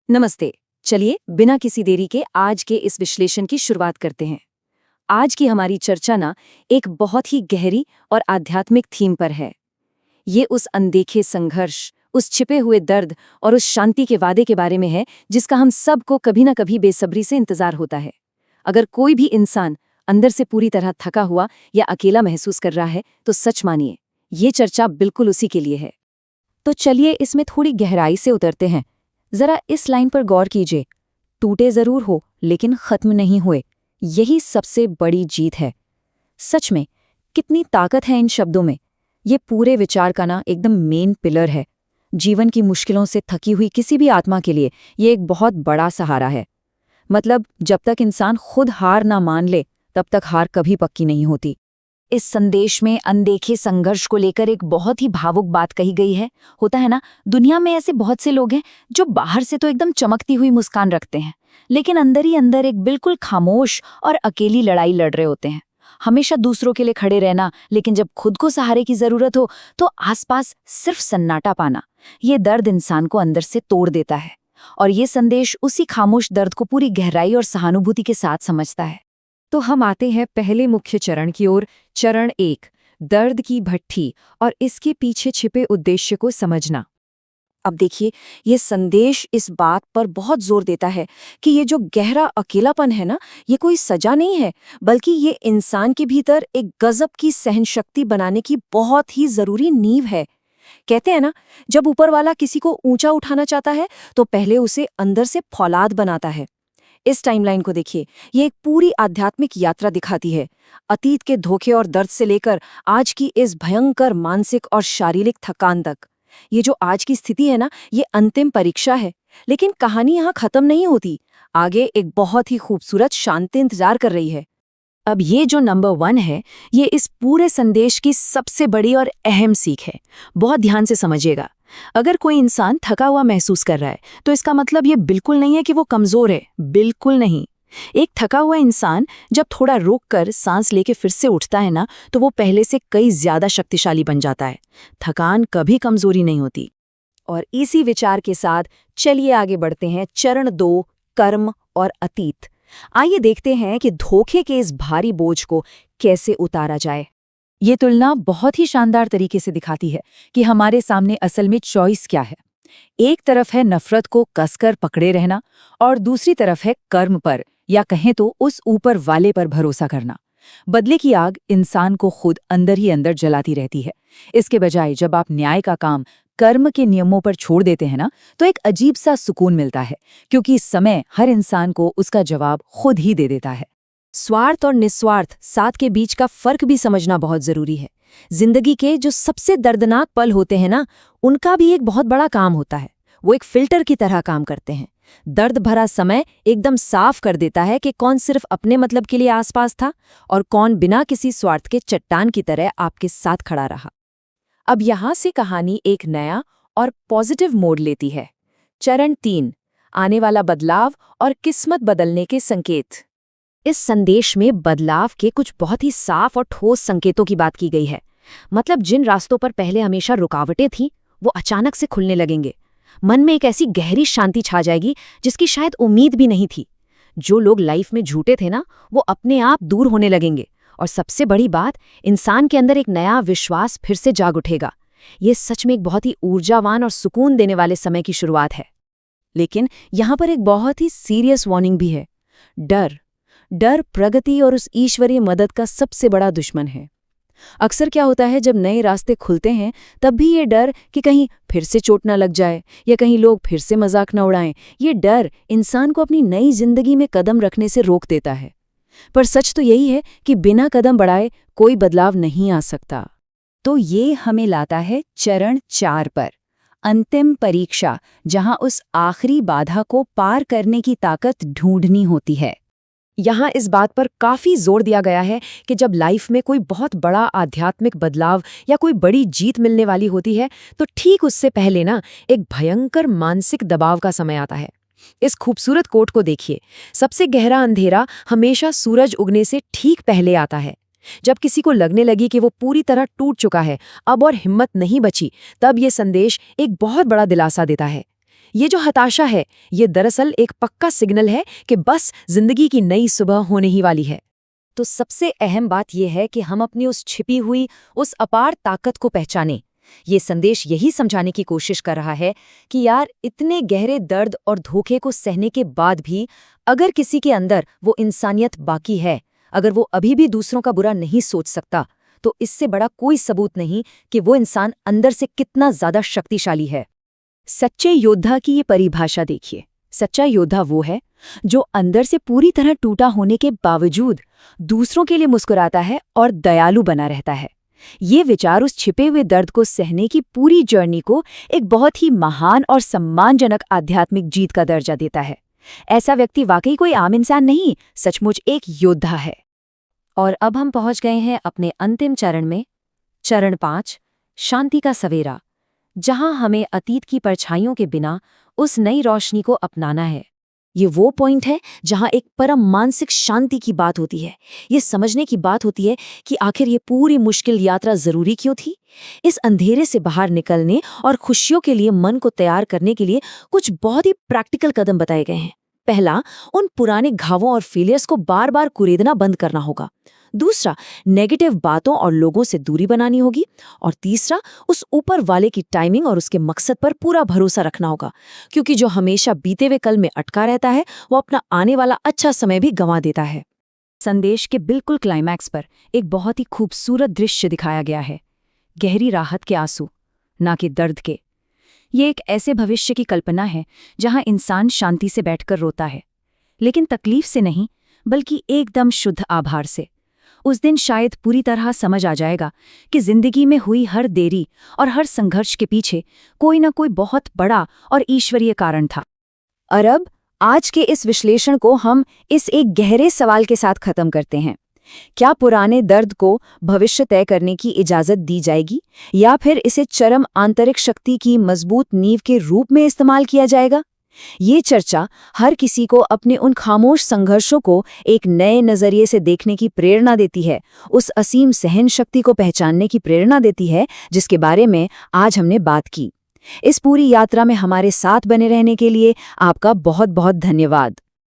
नमस्ते। चलिए बिना किसी देरी के आज के इस विश्लेषण की शुरुआत करते हैं। आज की हमारी चर्चा ना एक बहुत ही गहरी और आध्यात्मिक थीम पर है। ये उस अनदेखे संघर्ष, उस छिपे हुए दर्द और उस शांति के वादे के बारे में है जिसका हम सबको कभी ना कभी बेसब्री से इंतजार होता है। अगर कोई भी इंसान अंदर से पूरी तरह थका हुआ या अकेला महसूस कर रहा है तो सच मानिए, ये चर्चा बिल्कुल उसी के लिए है। तो चलिए इसमें थोड़ी गहराई से उतरते हैं। जरा इस लाइन पर गौर कीजिए, टूटे जरूर हो लेकिन खत्म नहीं हुए। यही सबसे बड़ी जीत है। सच में कितनी ताकत है इन शब्दों में। ये पूरे विचार का ना एकदम मेन पिलर है। जीवन की मुश्किलों से थकी हुई किसी भी आत्मा के लिए ये एक बहुत बड़ा सहारा है। मतलब जब तक इंसान खुद हार ना मान ले तब तक हार कभी पक्की नहीं होती। इस संदेश में अनदेखे संघर्ष को लेकर एक बहुत ही भावुक बात कही गई है। होता है ना, दुनिया में ऐसे बहुत से लोग हैं जो बाहर से तो एकदम चमकती हुई मुस्कान रखते हैं, लेकिन अंदर ही अंदर एक बिल्कुल खामोश और अकेली लड़ाई लड़ रहे होते हैं। हमेशा दूसरों के लिए खड़े रहना, लेकिन जब खुद को सहारे की जरूरत हो तो आसपास सिर्फ सन्नाटा पाना। ये दर्द इंसान को अंदर से तोड़ देता है, और ये संदेश उसी खामोश दर्द को पूरी गहराई और सहानुभूति के साथ समझता है। तो हम आते हैं पहले मुख्य चरण की ओर। चरण 1, दर्द की भट्ठी और इसके पीछे छिपे उद्देश्य को समझना। अब देखिए, ये संदेश इस बात पर बहुत जोर देता है कि ये जो गहरा अकेलापन है ना, ये कोई सजा नहीं है, बल्कि ये इंसान के भीतर एक गजब की सहनशक्ति बनाने की बहुत ही जरूरी नींव है। कहते हैं ना, जब ऊपर वाला किसी को ऊंचा उठाना चाहता है तो पहले उसे अंदर से फौलाद बनाता है। इस टाइमलाइन को देखिए, ये एक पूरी आध्यात्मिक यात्रा दिखाती है। अतीत के धोखे और दर्द से लेकर आज की इस भयंकर मानसिक और शारीरिक थकान तक। ये जो आज की स्थिति है ना, ये अंतिम परीक्षा है। लेकिन कहानी यहाँ खत्म नहीं होती। आगे एक बहुत ही खूबसूरत शांति इंतजार कर रही है। अब ये जो नंबर 1 है, ये इस पूरे संदेश की सबसे बड़ी और अहम सीख है। बहुत ध्यान से समझिएगा। अगर कोई इंसान थका हुआ महसूस कर रहा है तो इसका मतलब ये बिल्कुल नहीं है कि वो कमजोर है, बिल्कुल नहीं। एक थका हुआ इंसान जब थोड़ा रोक कर सांस लेके फिर से उठता है ना, तो वो पहले से कई ज्यादा शक्तिशाली बन जाता है। थकान कभी कमजोरी नहीं होती। और इसी विचार के साथ चलिए आगे बढ़ते हैं। चरण 2, कर्म और अतीत। आइए देखते हैं कि धोखे के इस भारी बोझ को कैसे उतारा जाए। ये तुलना बहुत ही शानदार तरीके से दिखाती है कि हमारे सामने असल में चॉइस क्या है। एक तरफ है नफरत को कसकर पकड़े रहना, और दूसरी तरफ है कर्म पर, या कहें तो उस ऊपर वाले पर भरोसा करना। बदले की आग इंसान को खुद अंदर ही अंदर जलाती रहती है। इसके बजाय जब आप न्याय का काम कर्म के नियमों पर छोड़ देते हैं ना, तो एक अजीब सा सुकून मिलता है, क्योंकि इस समय हर इंसान को उसका जवाब खुद ही दे देता है। स्वार्थ और निस्वार्थ साथ के बीच का फर्क भी समझना बहुत जरूरी है। जिंदगी के जो सबसे दर्दनाक पल होते हैं ना, उनका भी एक बहुत बड़ा काम होता है। वो एक फिल्टर की तरह काम करते हैं। दर्द भरा समय एकदम साफ कर देता है कि कौन सिर्फ अपने मतलब के लिए आसपास था और कौन बिना किसी स्वार्थ के चट्टान की तरह आपके साथ खड़ा रहा। अब यहां से कहानी एक नया और पॉजिटिव मोड़ लेती है। चरण 3, आने वाला बदलाव और किस्मत बदलने के संकेत। इस संदेश में बदलाव के कुछ बहुत ही साफ और ठोस संकेतों की बात की गई है। मतलब जिन रास्तों पर पहले हमेशा रुकावटें थीं, वो अचानक से खुलने लगेंगे। मन में एक ऐसी गहरी शांति छा जाएगी जिसकी शायद उम्मीद भी नहीं थी। जो लोग लाइफ में झूठे थे ना, वो अपने आप दूर होने लगेंगे। और सबसे बड़ी बात, इंसान के अंदर एक नया विश्वास फिर से जाग उठेगा। ये सच में एक बहुत ही ऊर्जावान और सुकून देने वाले समय की शुरुआत है। लेकिन यहाँ पर एक बहुत ही सीरियस वार्निंग भी है। डर प्रगति और उस ईश्वरीय मदद का सबसे बड़ा दुश्मन है। अक्सर क्या होता है, जब नए रास्ते खुलते हैं तब भी ये डर कि कहीं फिर से चोट ना लग जाए या कहीं लोग फिर से मजाक न उड़ाएं, ये डर इंसान को अपनी नई जिंदगी में कदम रखने से रोक देता है। पर सच तो यही है कि बिना कदम बढ़ाए कोई बदलाव नहीं आ सकता। तो ये हमें लाता है चरण 4 पर, अंतिम परीक्षा, जहां उस आखिरी बाधा को पार करने की ताकत ढूंढनी होती है। यहाँ इस बात पर काफी जोर दिया गया है कि जब लाइफ में कोई बहुत बड़ा आध्यात्मिक बदलाव या कोई बड़ी जीत मिलने वाली होती है, तो ठीक उससे पहले ना एक भयंकर मानसिक दबाव का समय आता है। इस खूबसूरत कोट को देखिए, सबसे गहरा अंधेरा हमेशा सूरज उगने से ठीक पहले आता है। जब किसी को लगने लगी कि वो पूरी तरह टूट चुका है, अब और हिम्मत नहीं बची, तब ये संदेश एक बहुत बड़ा दिलासा देता है। ये जो हताशा है, ये दरअसल एक पक्का सिग्नल है कि बस जिंदगी की नई सुबह होने ही वाली है। तो सबसे अहम बात यह है कि हम अपनी उस छिपी हुई, उस अपार ताकत को पहचानें। ये संदेश यही समझाने की कोशिश कर रहा है कि यार, इतने गहरे दर्द और धोखे को सहने के बाद भी अगर किसी के अंदर वो इंसानियत बाकी है, अगर वो अभी भी दूसरों का बुरा नहीं सोच सकता, तो इससे बड़ा कोई सबूत नहीं कि वो इंसान अंदर से कितना ज्यादा शक्तिशाली है। सच्चे योद्धा की ये परिभाषा देखिए। सच्चा योद्धा वो है जो अंदर से पूरी तरह टूटा होने के बावजूद दूसरों के लिए मुस्कुराता है और दयालु बना रहता है। ये विचार उस छिपे हुए दर्द को सहने की पूरी जर्नी को एक बहुत ही महान और सम्मानजनक आध्यात्मिक जीत का दर्जा देता है। ऐसा व्यक्ति वाकई कोई आम इंसान नहीं, सचमुच एक योद्धा है। और अब हम पहुंच गए हैं अपने अंतिम चरण में, चरण 5, शांति का सवेरा, जहां हमें अतीत की परछाइयों के बिना उस नई रोशनी को अपनाना है। ये वो पॉइंट है जहां एक परम मानसिक शांति की बात होती है। ये समझने की बात होती है कि आखिर ये पूरी मुश्किल यात्रा जरूरी क्यों थी। इस अंधेरे से बाहर निकलने और खुशियों के लिए मन को तैयार करने के लिए कुछ बहुत ही प्रैक्टिकल कदम बताए गए हैं। पहला, उन पुराने घावों और फेलियर्स को बार बार कुरेदना बंद करना होगा। दूसरा, नेगेटिव बातों और लोगों से दूरी बनानी होगी। और तीसरा, उस ऊपर वाले की टाइमिंग और उसके मकसद पर पूरा भरोसा रखना होगा, क्योंकि जो हमेशा बीते हुए कल में अटका रहता है वो अपना आने वाला अच्छा समय भी गंवा देता है। संदेश के बिल्कुल क्लाइमैक्स पर एक बहुत ही खूबसूरत दृश्य दिखाया गया है, गहरी राहत के आंसू, ना कि दर्द के। ये एक ऐसे भविष्य की कल्पना है जहां इंसान शांति से बैठकर रोता है, लेकिन तकलीफ से नहीं, बल्कि एकदम शुद्ध आभार से। उस दिन शायद पूरी तरह समझ आ जाएगा कि जिंदगी में हुई हर देरी और हर संघर्ष के पीछे कोई ना कोई बहुत बड़ा और ईश्वरीय कारण था। और अब आज के इस विश्लेषण को हम इस एक गहरे सवाल के साथ खत्म करते हैं। क्या पुराने दर्द को भविष्य तय करने की इजाजत दी जाएगी, या फिर इसे चरम आंतरिक शक्ति की मजबूत नींव के रूप में इस्तेमाल किया जाएगा? ये चर्चा हर किसी को अपने उन खामोश संघर्षों को एक नए नजरिए से देखने की प्रेरणा देती है, उस असीम सहन शक्ति को पहचानने की प्रेरणा देती है जिसके बारे में आज हमने बात की। इस पूरी यात्रा में हमारे साथ बने रहने के लिए आपका बहुत बहुत धन्यवाद।